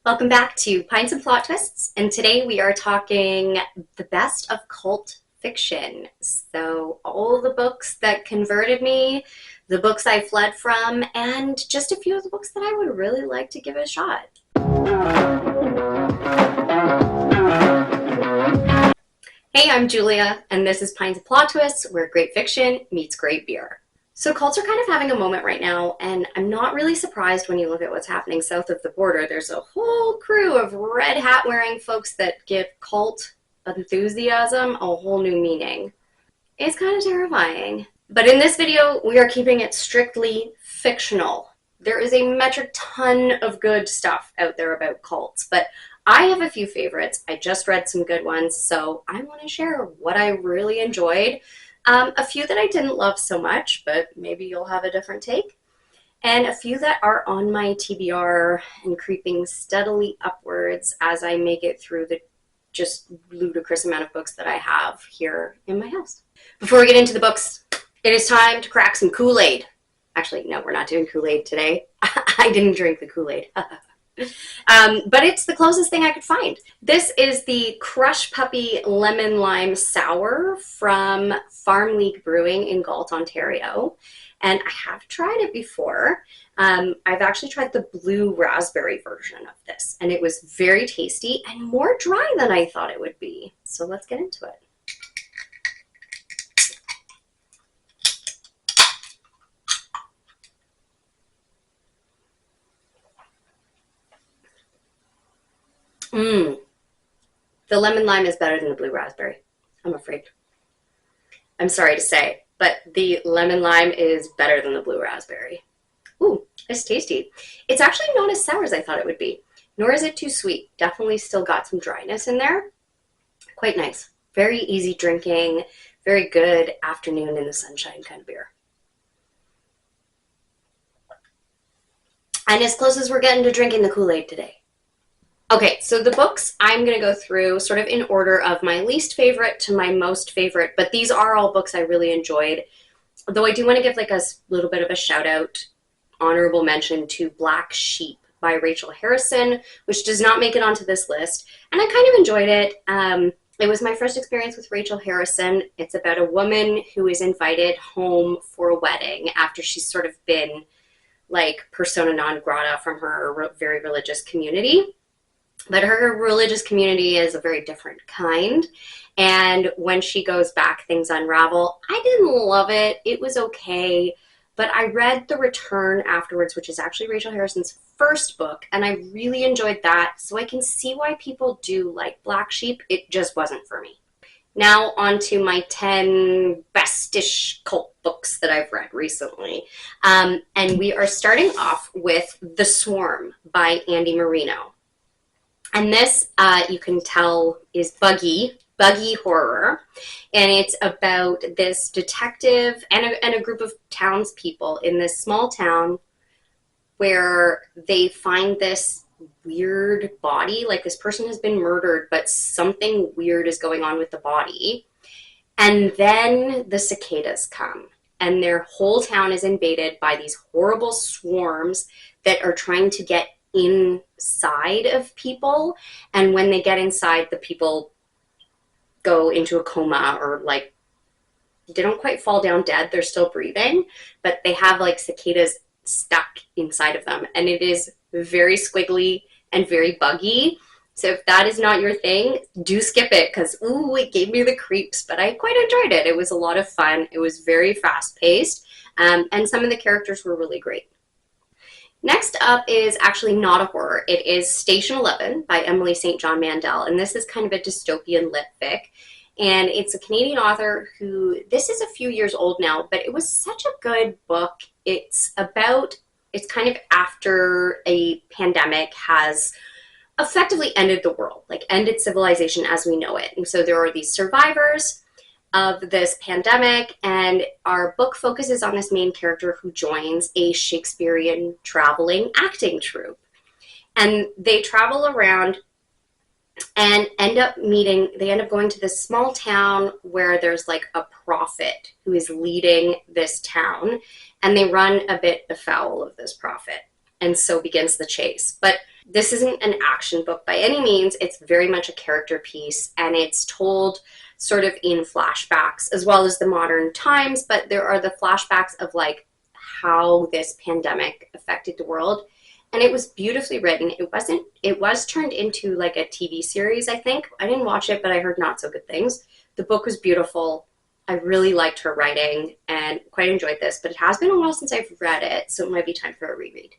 Welcome back to Pints and Plot Twists, and today we are talking the best of cult fiction. So all the books that converted me, the books I fled from, and just a few of the books that I would really like to give it a shot. Hey, I'm Julia, and this is Pints and Plot Twists, where great fiction meets great beer. So cults are kind of having a moment right now, and I'm not really surprised when you look at what's happening south of the border. There's a whole crew of red hat wearing folks that give cult enthusiasm a whole new meaning. It's kind of terrifying. But in this video, we are keeping it strictly fictional. There is a metric ton of good stuff out there about cults, but I have a few favorites. I just read some good ones, so I want to share what I really enjoyed. A few that I didn't love so much, but maybe you'll have a different take. And a few that are on my TBR and creeping steadily upwards as I make it through the just ludicrous amount of books that I have here in my house. Before we get into the books, it is time to crack some Kool-Aid. Actually, no, we're not doing Kool-Aid today. I didn't drink the Kool-Aid. But it's the closest thing I could find. This is the Crush Puppy Lemon Lime Sour from Farm League Brewing in Galt, Ontario. And I have tried it before. I've actually tried the blue raspberry version of this, and it was very tasty and more dry than I thought it would be. So let's get into it. The lemon lime is better than the blue raspberry, I'm afraid. I'm sorry to say, but the lemon lime is better than the blue raspberry. Ooh, it's tasty. It's actually not as sour as I thought it would be, nor is it too sweet. Definitely still got some dryness in there. Quite nice. Very easy drinking, very good afternoon in the sunshine kind of beer. And as close as we're getting to drinking the Kool-Aid today. Okay, so the books I'm going to go through sort of in order of my least favorite to my most favorite, but these are all books I really enjoyed. Though I do want to give like a little bit of a shout out, honorable mention to Black Sheep by Rachel Harrison, which does not make it onto this list. And I kind of enjoyed it. It was my first experience with Rachel Harrison. It's about a woman who is invited home for a wedding after she's sort of been like persona non grata from her very religious community. But her religious community is a very different kind. And when she goes back, things unravel. I didn't love it. It was okay. But I read The Return afterwards, which is actually Rachel Harrison's first book. And I really enjoyed that. So I can see why people do like Black Sheep. It just wasn't for me. Now on to my 10 best-ish cult books that I've read recently. And we are starting off with The Swarm by Andy Marino. And this, you can tell, is buggy horror. And it's about this detective and a group of townspeople in this small town where they find this weird body. Like this person has been murdered, but something weird is going on with the body. And then the cicadas come. And their whole town is invaded by these horrible swarms that are trying to get inside of people, and when they get inside, the people go into a coma, or like they don't quite fall down dead, they're still breathing, but they have like cicadas stuck inside of them, and it is very squiggly and very buggy. So if that is not your thing, do skip it, because ooh, it gave me the creeps, but I quite enjoyed it. It was a lot of fun. It was very fast paced, and some of the characters were really great. Next up is actually not a horror. It is Station 11 by Emily St. John Mandel, and this is kind of a dystopian lit fic. And it's a Canadian author who, this is a few years old now, but it was such a good book. It's kind of after a pandemic has effectively ended the world, like ended civilization as we know it. And so there are these survivors of this pandemic, and our book focuses on this main character who joins a Shakespearean traveling acting troupe. And they travel around and end up going to this small town where there's like a prophet who is leading this town, and they run a bit afoul of this prophet. And so begins the chase. But This isn't an action book by any means. It's very much a character piece, and it's told sort of in flashbacks as well as the modern times, but there are the flashbacks of like how this pandemic affected the world. And it was beautifully written. It was turned into like a TV series, I think. I didn't watch it, but I heard not so good things. The book was beautiful. I really liked her writing and quite enjoyed this, but it has been a while since I've read it, so it might be time for a reread.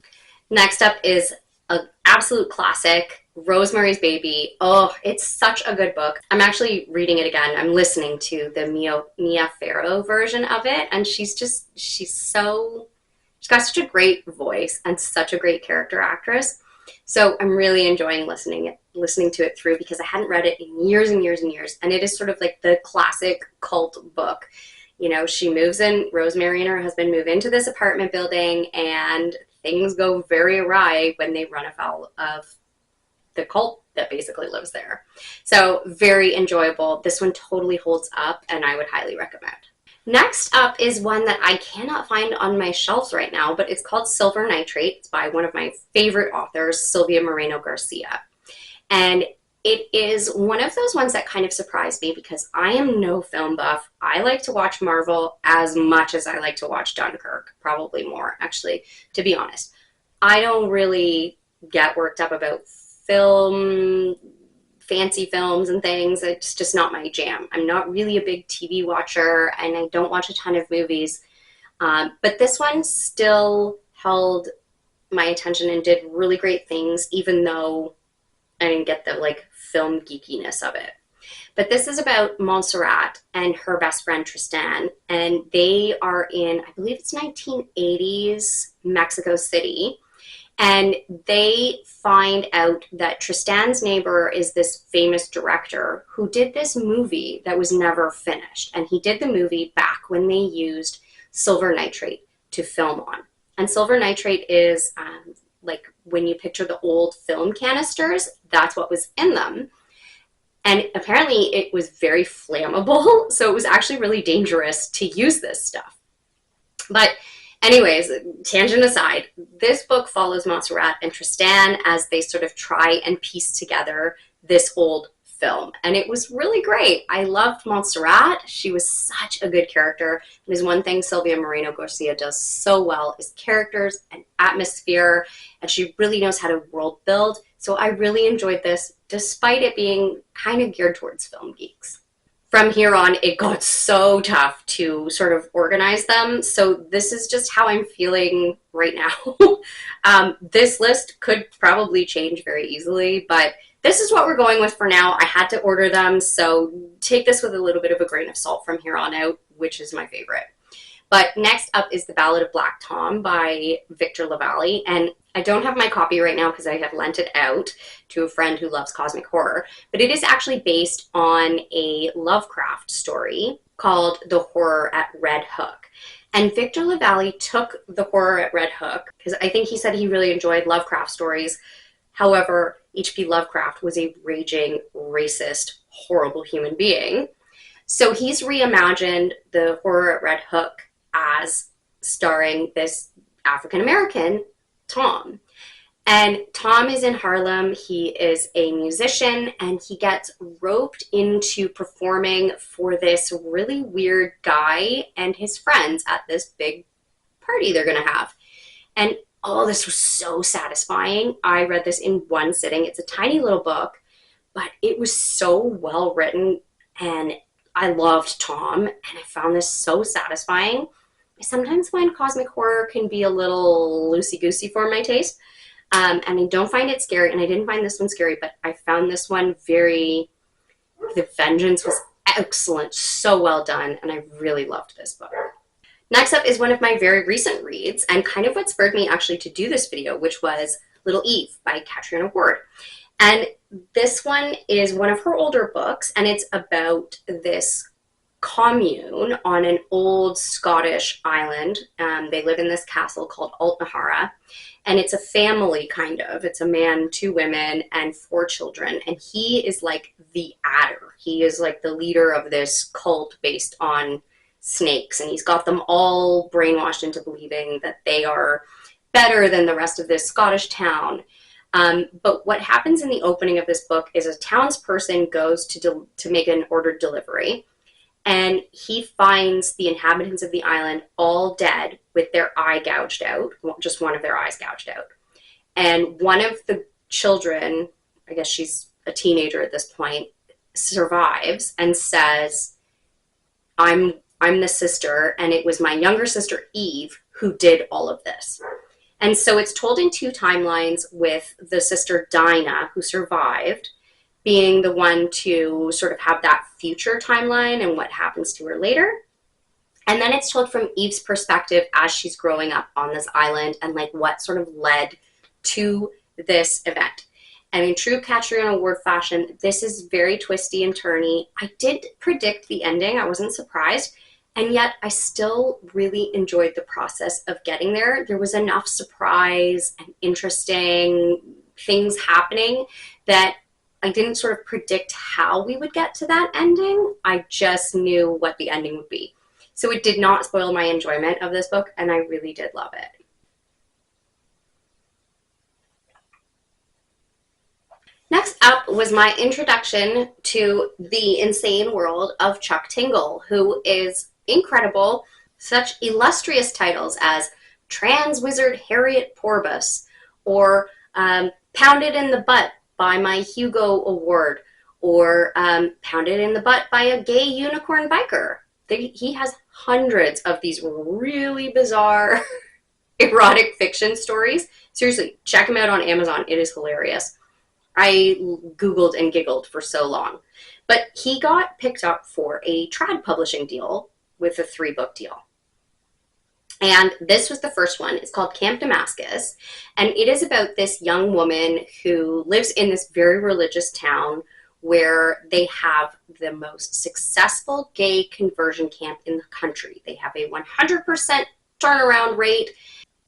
Next up is an absolute classic, Rosemary's Baby. Oh, it's such a good book. I'm actually reading it again. I'm listening to the Mia Farrow version of it, and she's got such a great voice and such a great character actress. So I'm really enjoying listening to it through because I hadn't read it in years and years and years. And it is sort of like the classic cult book. You know, she moves in, Rosemary and her husband move into this apartment building, and things go very awry when they run afoul of the cult that basically lives there. So very enjoyable. This one totally holds up, and I would highly recommend. Next up is one that I cannot find on my shelves right now, but it's called Silver Nitrate. It's by one of my favorite authors, Silvia Moreno Garcia. And it is one of those ones that kind of surprised me because I am no film buff. I like to watch Marvel as much as I like to watch Dunkirk, probably more, actually, to be honest. I don't really get worked up about film, fancy films and things. It's just not my jam. I'm not really a big TV watcher, and I don't watch a ton of movies. But this one still held my attention and did really great things, even though I didn't get the like film geekiness of it. But this is about Montserrat and her best friend Tristan, and they are in, I believe it's 1980s Mexico City. And they find out that Tristan's neighbor is this famous director who did this movie that was never finished. And he did the movie back when they used silver nitrate to film on. And silver nitrate is like when you picture the old film canisters, that's what was in them. And apparently it was very flammable. So it was actually really dangerous to use this stuff. But anyways, tangent aside, this book follows Montserrat and Tristan as they sort of try and piece together this old film. And it was really great. I loved Montserrat. She was such a good character. And is one thing Silvia Moreno Garcia does so well is characters and atmosphere. And she really knows how to world build. So I really enjoyed this, despite it being kind of geared towards film geeks. From here on, it got so tough to sort of organize them. So this is just how I'm feeling right now. This list could probably change very easily, but this is what we're going with for now. I had to order them, so take this with a little bit of a grain of salt from here on out, which is my favorite. But next up is The Ballad of Black Tom by Victor LaValle. And I don't have my copy right now because I have lent it out to a friend who loves cosmic horror. But it is actually based on a Lovecraft story called The Horror at Red Hook. And Victor LaValle took The Horror at Red Hook because I think he said he really enjoyed Lovecraft stories. However, H.P. Lovecraft was a raging, racist, horrible human being. So he's reimagined The Horror at Red Hook as starring this African-American, Tom. And Tom is in Harlem. He is a musician, and he gets roped into performing for this really weird guy and his friends at this big party they're going to have. And oh, this was so satisfying. I read this in one sitting. It's a tiny little book, but it was so well written, and I loved Tom, and I found this so satisfying. I sometimes find cosmic horror can be a little loosey-goosey for my taste, and I don't find it scary, and I didn't find this one scary, but I found this one the vengeance was excellent, so well done, and I really loved this book. Next up is one of my very recent reads, and kind of what spurred me actually to do this video, which was Little Eve by Catriona Ward. And this one is one of her older books, and it's about this commune on an old Scottish island. They live in this castle called Altnahara, and it's a family kind of. It's a man, 2 women, and 4 children, and he is like the adder. He is like the leader of this cult based on snakes, and he's got them all brainwashed into believing that they are better than the rest of this Scottish town. But what happens in the opening of this book is a townsperson goes to make an ordered delivery, and he finds the inhabitants of the island all dead with their eye gouged out, just one of their eyes gouged out. And one of the children, I guess she's a teenager at this point, survives and says, I'm the sister, and it was my younger sister Eve who did all of this. And so it's told in two timelines, with the sister Dinah, who survived, being the one to sort of have that future timeline and what happens to her later. And then it's told from Eve's perspective as she's growing up on this island, and like what sort of led to this event. And in true Catriona Ward fashion, this is very twisty and turny. I did predict the ending. I wasn't surprised. And yet I still really enjoyed the process of getting there. There was enough surprise and interesting things happening that I didn't sort of predict how we would get to that ending. I just knew what the ending would be. So it did not spoil my enjoyment of this book, and I really did love it. Next up was my introduction to the insane world of Chuck Tingle, who is incredible. Such illustrious titles as Trans Wizard Harriet Porbus, or Pounded in the Butt by my Hugo Award, or Pounded in the Butt by a Gay Unicorn Biker. He has hundreds of these really bizarre erotic fiction stories. Seriously, check him out on Amazon. It is hilarious. I Googled and giggled for so long. But he got picked up for a trad publishing deal with a 3-book deal. And this was the first one. It's called Camp Damascus. And it is about this young woman who lives in this very religious town where they have the most successful gay conversion camp in the country. They have a 100% turnaround rate.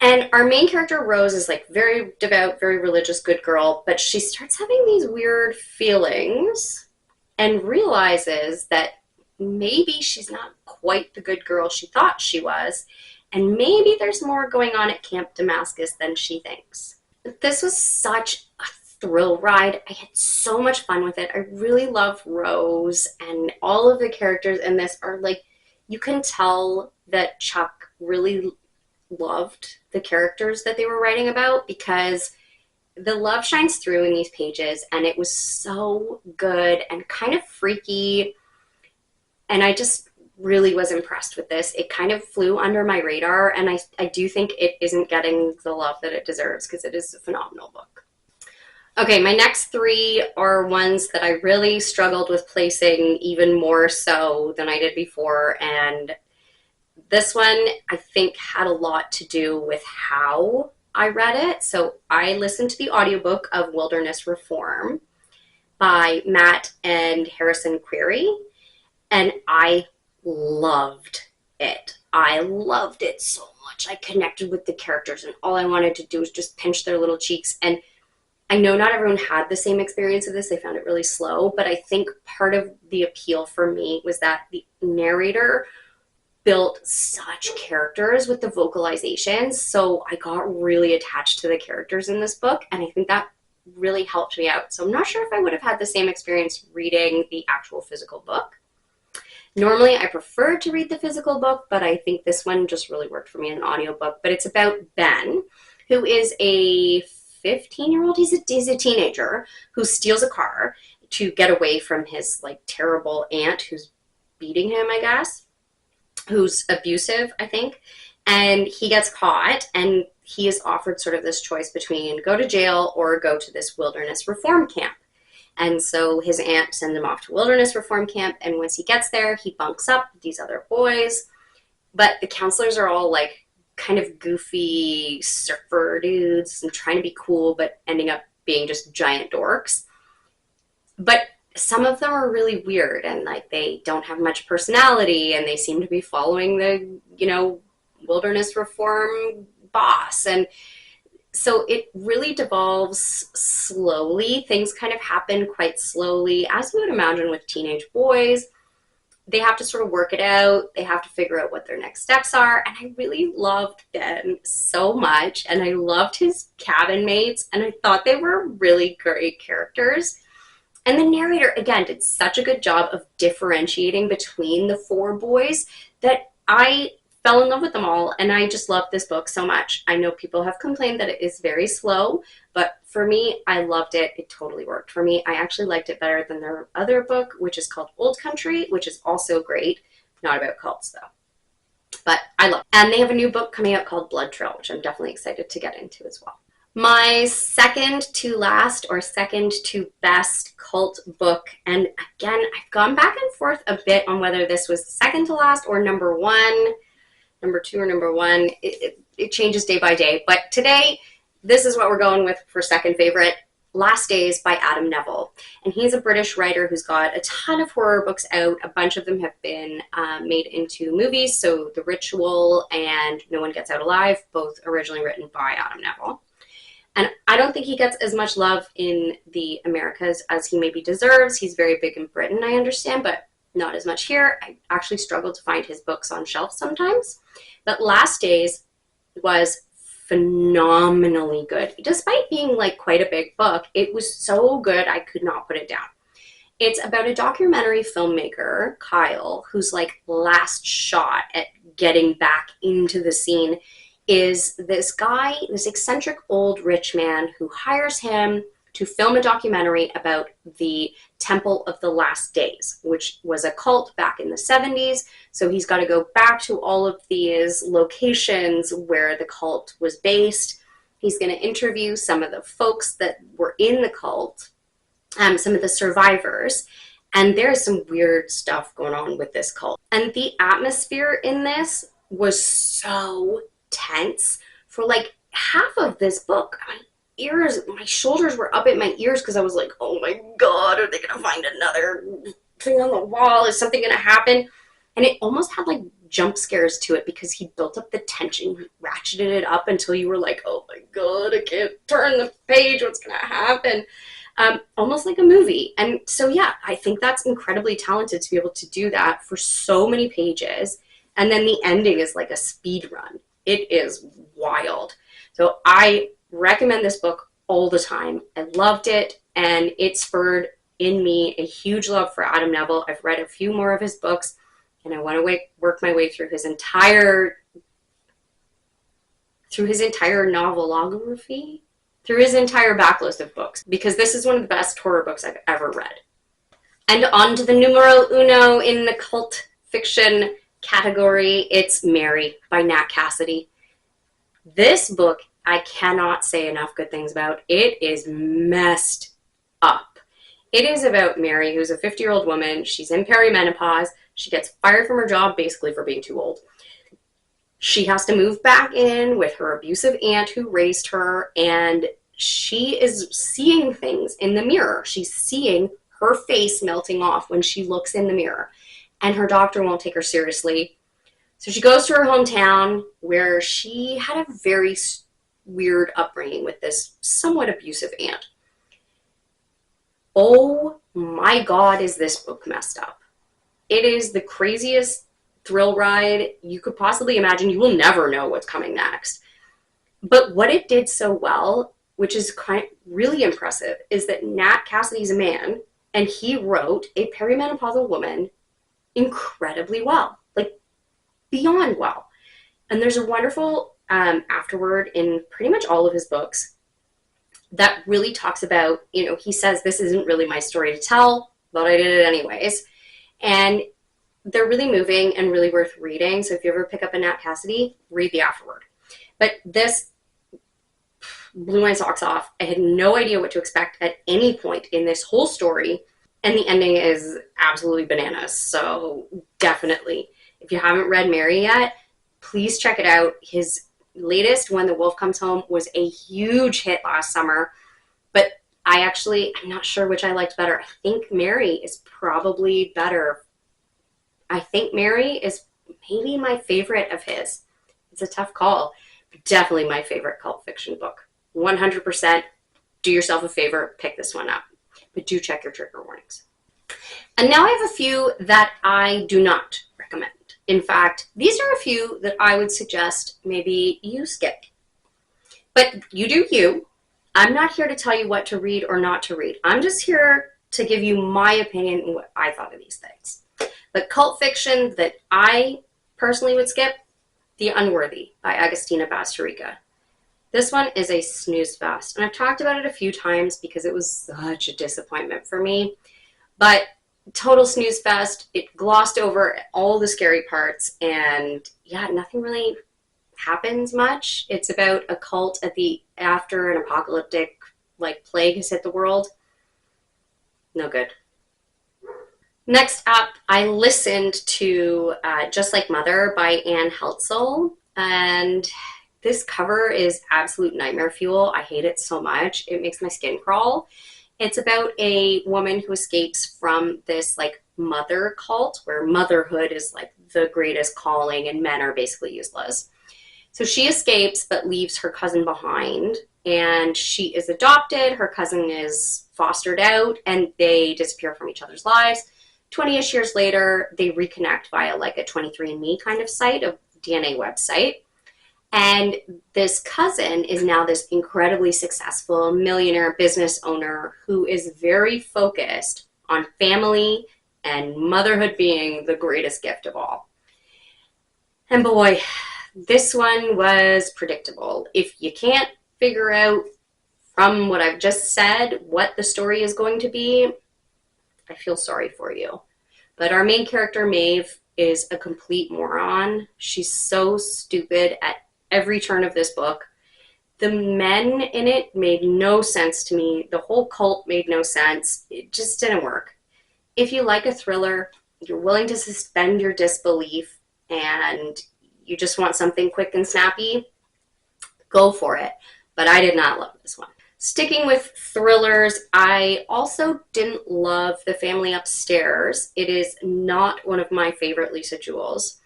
And our main character, Rose, is like very devout, very religious, good girl, but she starts having these weird feelings and realizes that maybe she's not quite the good girl she thought she was, and maybe there's more going on at Camp Damascus than she thinks. This was such a thrill ride. I had so much fun with it. I really love Rose, and all of the characters in this are like, you can tell that Chuck really loved the characters that they were writing about, because the love shines through in these pages, and it was so good and kind of freaky, and I just really was impressed with this. It kind of flew under my radar, and I do think it isn't getting the love that it deserves, because it is a phenomenal book. Okay, my next 3 are ones that I really struggled with placing, even more so than I did before, and this one, I think, had a lot to do with how I read it. So I listened to the audiobook of Wilderness Reform by Matt and Harrison Query, and I loved it. I loved it so much. I connected with the characters, and all I wanted to do was just pinch their little cheeks. And I know not everyone had the same experience of this. They found it really slow, but I think part of the appeal for me was that the narrator built such characters with the vocalizations, so I got really attached to the characters in this book, and I think that really helped me out. So I'm not sure if I would have had the same experience reading the actual physical book. Normally I prefer to read the physical book, but I think this one just really worked for me in an audiobook. But it's about Ben, who is a 15-year-old, he's a teenager who steals a car to get away from his like terrible aunt who's beating him, I guess, who's abusive, I think, and he gets caught, and he is offered sort of this choice between go to jail or go to this wilderness reform camp. And so his aunt sends him off to wilderness reform camp, and once he gets there, he bunks up with these other boys, but the counselors are all like kind of goofy surfer dudes and trying to be cool, but ending up being just giant dorks. But some of them are really weird, and like they don't have much personality, and they seem to be following the, wilderness reform boss. And so it really devolves slowly. Things kind of happen quite slowly, as you would imagine with teenage boys. they have to sort of work it out. They have to figure out what their next steps are. And I really loved Ben so much. And I loved his cabin mates. And I thought they were really great characters. And the narrator, again, did such a good job of differentiating between the four boys that I fell in love with them all. And I just loved this book so much. I know people have complained that it is very slow, but for me, I loved it. It totally worked for me. I actually liked it better than their other book, which is called Old Country, which is also great. Not about cults, though. But I love it. And they have a new book coming out called Blood Trail, which I'm definitely excited to get into as well. My second to last or second to best cult book, and again, I've gone back and forth a bit on whether this was second to last or number one, number two or number one. It changes day by day, but today, this is what we're going with for second favorite, Last Days by Adam Neville. And he's a British writer who's got a ton of horror books out. A bunch of them have been made into movies, so The Ritual and No One Gets Out Alive, both originally written by Adam Neville. And I don't think he gets as much love in the Americas as he maybe deserves. He's very big in Britain, I understand, but not as much here. I actually struggled to find his books on shelves sometimes. But Last Days was phenomenally good. Despite being like quite a big book, it was so good I could not put it down. It's about a documentary filmmaker, Kyle, whose like last shot at getting back into the scene is this guy, this eccentric old rich man who hires him to film a documentary about the Temple of the Last Days, which was a cult back in the 70s. So he's got to go back to all of these locations where the cult was based. He's going to interview some of the folks that were in the cult, some of the survivors. And there's some weird stuff going on with this cult. And the atmosphere in this was so tense for like half of this book. My shoulders were up at my ears because I was like, oh my God, are they going to find another thing on the wall? Is something going to happen? And it almost had like jump scares to it because he built up the tension, he ratcheted it up until you were like, oh my God, I can't turn the page. What's going to happen? Almost like a movie. And so, yeah, I think that's incredibly talented to be able to do that for so many pages. And then the ending is like a speed run. It is wild. So I recommend this book all the time. I loved it, and it spurred in me a huge love for Adam Neville. I've read a few more of his books, and I want to work my way through his entire novelography, through his entire backlist of books, because this is one of the best horror books I've ever read. And on to the numero uno in the cult fiction category, it's Mary by Nat Cassidy. This book, I cannot say enough good things about. It is messed up. It is about Mary, who's a 50-year-old woman. She's in perimenopause. She gets fired from her job basically for being too old. She has to move back in with her abusive aunt who raised her, and she is seeing things in the mirror. She's seeing her face melting off when she looks in the mirror, and her doctor won't take her seriously. So she goes to her hometown where she had a very weird upbringing with this somewhat abusive aunt. Oh my God, is this book messed up. It is the craziest thrill ride you could possibly imagine. You will never know what's coming next. But what it did so well, which is really impressive, is that Nat Cassidy's a man, and he wrote a perimenopausal woman incredibly well, like beyond well. And there's a wonderful afterword in pretty much all of his books that really talks about, he says, this isn't really my story to tell, but I did it anyways. And they're really moving and really worth reading. So if you ever pick up a Nat Cassidy, read the afterword. But this blew my socks off. I had no idea what to expect at any point in this whole story. And the ending is absolutely bananas. So definitely, if you haven't read Mary yet, please check it out. His latest, When the Wolf Comes Home, was a huge hit last summer. But I'm not sure which I liked better. I think Mary is probably better. I think Mary is maybe my favorite of his. It's a tough call. But definitely my favorite cult fiction book. 100%. Do yourself a favor, pick this one up. But do check your trigger warnings. And now I have a few that I do not recommend. In fact, these are a few that I would suggest maybe you skip. But you do you. I'm not here to tell you what to read or not to read. I'm just here to give you my opinion and what I thought of these things. The cult fiction that I personally would skip, The Unworthy by Agustina Bastarrica. This one is a snooze fest, and I've talked about it a few times because it was such a disappointment for me. But total snooze fest. It glossed over all the scary parts, and yeah, nothing really happens much. It's about a cult after an apocalyptic plague has hit the world. No good. Next up, I listened to Just Like Mother by Anne Heltzel, and this cover is absolute nightmare fuel. I hate it so much. It makes my skin crawl. It's about a woman who escapes from this mother cult where motherhood is the greatest calling and men are basically useless. So she escapes but leaves her cousin behind, and she is adopted. Her cousin is fostered out, and they disappear from each other's lives. 20-ish years later, they reconnect via a 23andMe kind of site, a DNA website. And this cousin is now this incredibly successful millionaire business owner who is very focused on family and motherhood being the greatest gift of all. And boy, this one was predictable. If you can't figure out from what I've just said what the story is going to be, I feel sorry for you. But our main character, Maeve, is a complete moron. She's so stupid at every turn of this book. The men in it made no sense to me. The whole cult made no sense. It just didn't work. If you like a thriller, you're willing to suspend your disbelief, and you just want something quick and snappy, go for it. But I did not love this one. Sticking with thrillers, I also didn't love The Family Upstairs. It is not one of my favorite Lisa Jewells.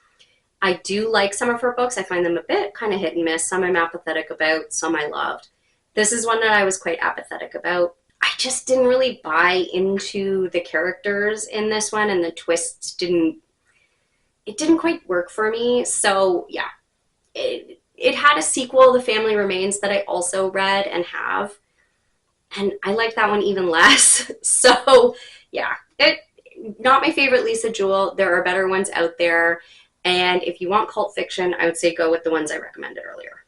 I do like some of her books. I find them a bit kind of hit and miss. Some I'm apathetic about, some I loved. This is one that I was quite apathetic about. I just didn't really buy into the characters in this one, and the twists didn't quite work for me. So yeah, it had a sequel, The Family Remains, that I also read and have. And I like that one even less. So yeah, not my favorite Lisa Jewell. There are better ones out there. And if you want cult fiction, I would say go with the ones I recommended earlier.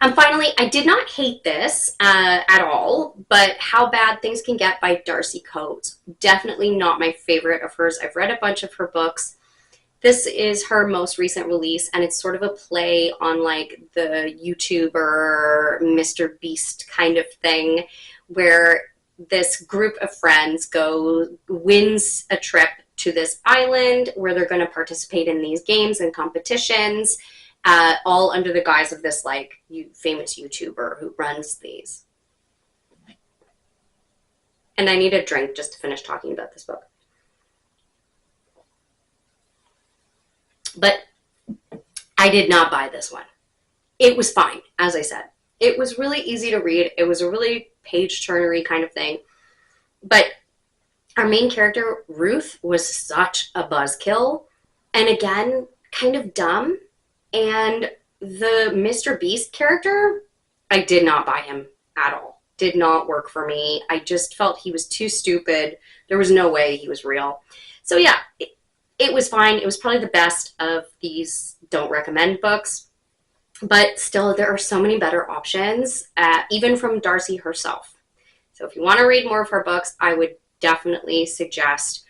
And finally, I did not hate this at all, but How Bad Things Can Get by Darcy Coates. Definitely not my favorite of hers. I've read a bunch of her books. This is her most recent release, and it's sort of a play on the YouTuber Mr. Beast kind of thing, where this group of friends wins a trip to this island where they're going to participate in these games and competitions, all under the guise of this famous YouTuber who runs these. And I need a drink just to finish talking about this book. But I did not buy this one. It was fine, as I said. It was really easy to read. It was a really page-turnery kind of thing. But our main character, Ruth, was such a buzzkill. And again, kind of dumb. And the Mr. Beast character, I did not buy him at all. Did not work for me. I just felt he was too stupid. There was no way he was real. So yeah, it was fine. It was probably the best of these don't recommend books. But still, there are so many better options, even from Darcy herself. So if you want to read more of her books, I would definitely suggest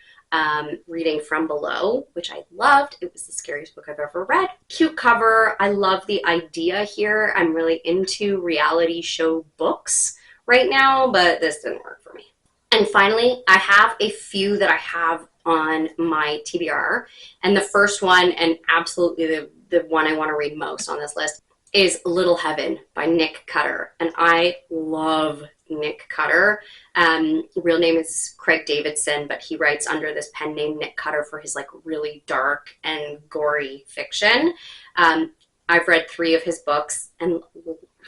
reading From Below, which I loved. It was the scariest book I've ever read. Cute cover. I love the idea here. I'm really into reality show books right now, but this didn't work for me. And finally, I have a few that I have on my TBR. And the first one, and absolutely the one I want to read most on this list, is Little Heaven by Nick Cutter. And I love Nick Cutter. Real name is Craig Davidson, but he writes under this pen name Nick Cutter for his really dark and gory fiction. I've read 3 of his books and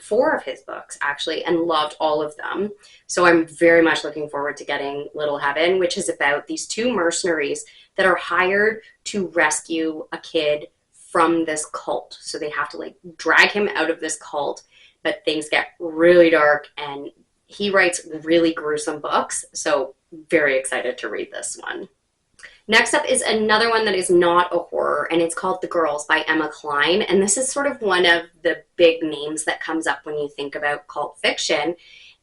4 of his books actually and loved all of them. So I'm very much looking forward to getting Little Heaven, which is about these 2 mercenaries that are hired to rescue a kid from this cult. So they have to like drag him out of this cult, but things get really dark and he writes really gruesome books. So very excited to read this one. Next up is another one that is not a horror, and it's called The Girls by Emma Cline. And this is sort of one of the big names that comes up when you think about cult fiction.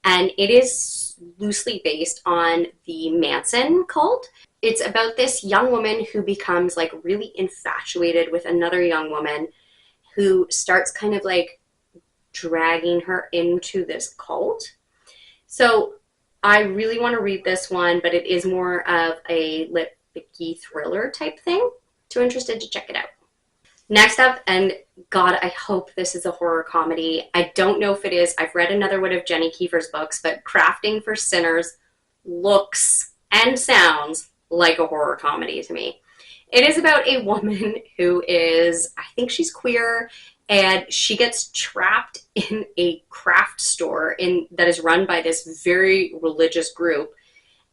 And it is loosely based on the Manson cult. It's about this young woman who becomes like really infatuated with another young woman who starts kind of like dragging her into this cult. So I really want to read this one, but it is more of a lit-ficky thriller type thing. So interested to check it out. Next up, and God, I hope this is a horror comedy. I don't know if it is. I've read another one of Jenny Kiefer's books, but Crafting for Sinners looks and sounds like a horror comedy to me. It is about a woman who is, I think she's queer, and she gets trapped in a craft store that is run by this very religious group.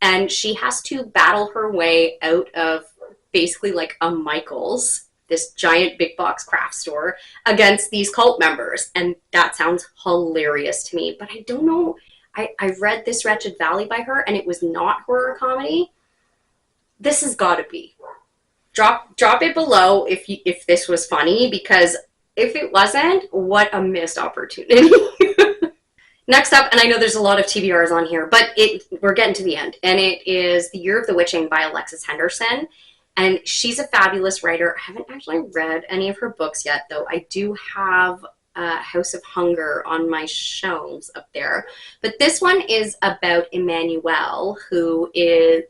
And she has to battle her way out of basically like a Michael's, this giant big box craft store, against these cult members. And that sounds hilarious to me. But I don't know. I read This Wretched Valley by her, and it was not horror comedy. This has got to be. Drop it below if this was funny, because if it wasn't, what a missed opportunity. Next up, and I know there's a lot of TBRs on here, but we're getting to the end, and it is The Year of the Witching by Alexis Henderson, and she's a fabulous writer. I haven't actually read any of her books yet, though I do have House of Hunger on my shelves up there. But this one is about Emmanuelle, who is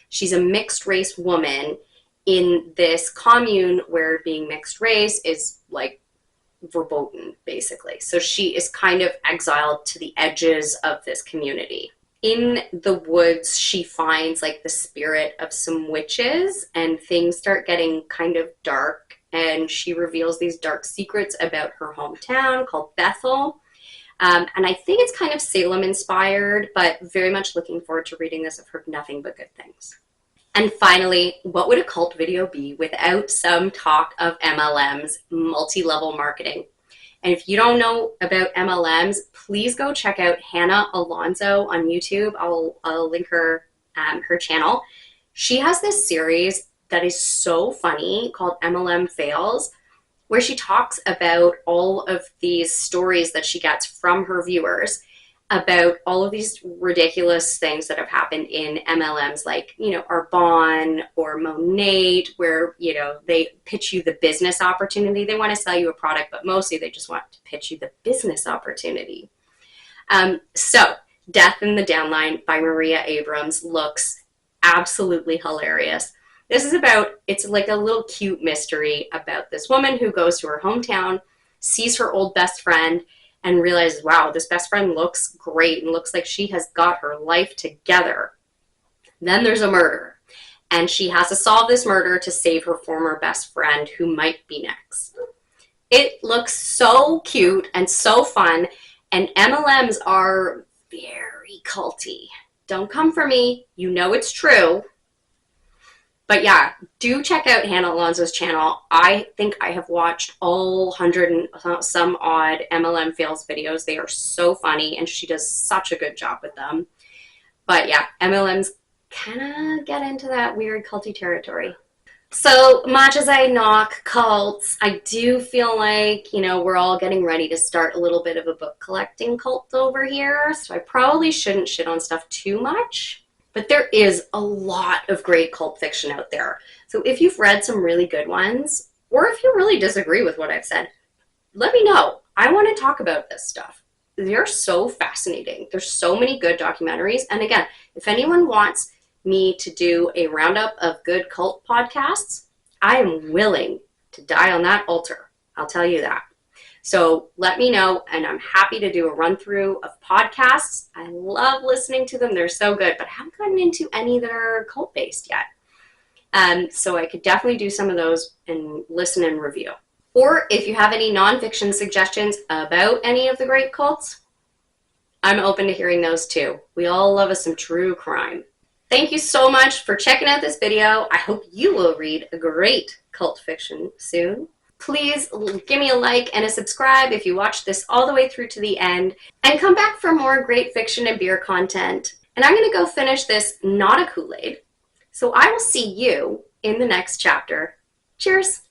she's a mixed race woman in this commune where being mixed race is like verboten, basically. So she is kind of exiled to the edges of this community. In the woods, she finds like the spirit of some witches, and things start getting kind of dark, and she reveals these dark secrets about her hometown called Bethel. And I think it's kind of Salem inspired, but very much looking forward to reading this. I've heard nothing but good things. And finally, what would a cult video be without some talk of MLMs, multi-level marketing? And if you don't know about MLMs, please go check out Hannah Alonso on YouTube. I'll link her channel. She has this series that is so funny called MLM Fails, where she talks about all of these stories that she gets from her viewers about all of these ridiculous things that have happened in MLMs, like, Arbonne or Monate, where, they pitch you the business opportunity. They want to sell you a product, but mostly they just want to pitch you the business opportunity. So Death in the Downline by Maria Abrams looks absolutely hilarious. This is it's like a little cute mystery about this woman who goes to her hometown, sees her old best friend, and realizes, wow, this best friend looks great and looks like she has got her life together. Then there's a murder, and she has to solve this murder to save her former best friend, who might be next. It looks so cute and so fun, and MLMs are very culty. Don't come for me. You know it's true. But yeah, do check out Hannah Alonso's channel. I think I have watched all 100 and some odd MLM fails videos. They are so funny, and she does such a good job with them. But yeah, MLMs kind of get into that weird culty territory. So much as I knock cults, I do feel like, we're all getting ready to start a little bit of a book collecting cult over here. So I probably shouldn't shit on stuff too much. But there is a lot of great cult fiction out there. So if you've read some really good ones, or if you really disagree with what I've said, let me know. I want to talk about this stuff. They're so fascinating. There's so many good documentaries. And again, if anyone wants me to do a roundup of good cult podcasts, I am willing to die on that altar. I'll tell you that. So let me know, and I'm happy to do a run through of podcasts. I love listening to them. They're so good, but I haven't gotten into any that are cult-based yet. So I could definitely do some of those and listen and review. Or if you have any nonfiction suggestions about any of the great cults, I'm open to hearing those too. We all love us some true crime. Thank you so much for checking out this video. I hope you will read a great cult fiction soon. Please give me a like and a subscribe if you watched this all the way through to the end, and come back for more great fiction and beer content. And I'm going to go finish this Not a Kool-Aid. So I will see you in the next chapter. Cheers!